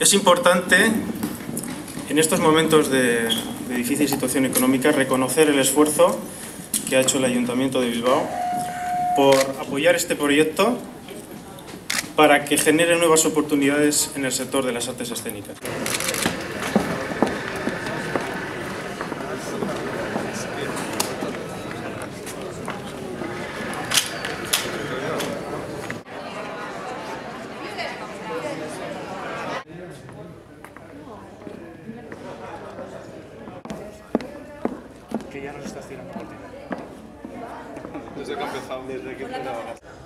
Es importante, en estos momentos de difícil situación económica, reconocer el esfuerzo que ha hecho el Ayuntamiento de Bilbao por apoyar este proyecto para que genere nuevas oportunidades en el sector de las artes escénicas. Que ya nos está tirando por ti. Desde que ha empezado, desde que empezaba.